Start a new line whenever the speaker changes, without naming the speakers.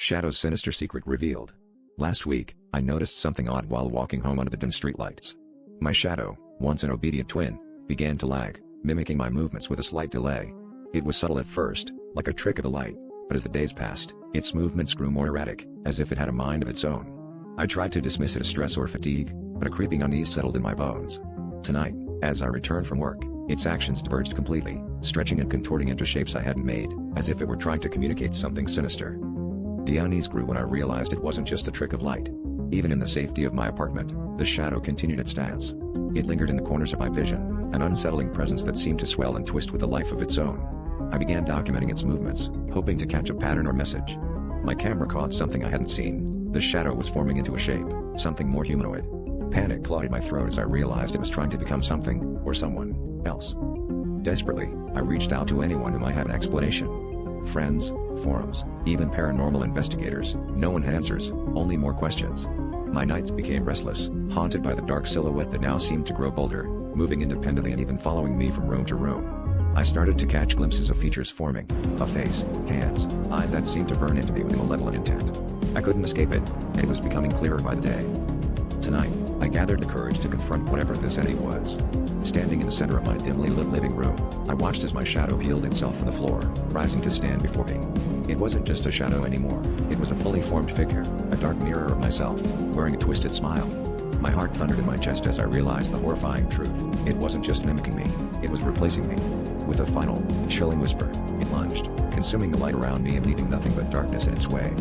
Shadow's sinister secret revealed. Last week, I noticed something odd while walking home under the dim streetlights. My shadow, once an obedient twin, began to lag, mimicking my movements with a slight delay. It was subtle at first, like a trick of the light, but as the days passed, its movements grew more erratic, as if it had a mind of its own. I tried to dismiss it as stress or fatigue, but a creeping unease settled in my bones. Tonight, as I returned from work, its actions diverged completely, stretching and contorting into shapes I hadn't made, as if it were trying to communicate something sinister. The unease grew when I realized it wasn't just a trick of light. Even in the safety of my apartment, the shadow continued its dance. It lingered in the corners of my vision, an unsettling presence that seemed to swell and twist with a life of its own. I began documenting its movements, hoping to catch a pattern or message. My camera caught something I hadn't seen. The shadow was forming into a shape, something more humanoid. Panic clawed at my throat as I realized it was trying to become something, or someone, else. Desperately, I reached out to anyone who might have an explanation. Friends, forums, even paranormal investigators. No one had answers, only more questions. My nights became restless, haunted by the dark silhouette that now seemed to grow bolder, moving independently and even following me from room to room. I started to catch glimpses of features forming, a face, hands, eyes that seemed to burn into me with malevolent intent. I couldn't escape it, and it was becoming clearer by the day. Tonight, I gathered the courage to confront whatever this entity was. Standing in the center of my dimly lit living room, I watched as my shadow peeled itself from the floor, rising to stand before me. It wasn't just a shadow anymore, it was a fully formed figure, a dark mirror of myself, wearing a twisted smile. My heart thundered in my chest as I realized the horrifying truth. It wasn't just mimicking me, it was replacing me. With a final, chilling whisper, it lunged, consuming the light around me and leaving nothing but darkness in its way.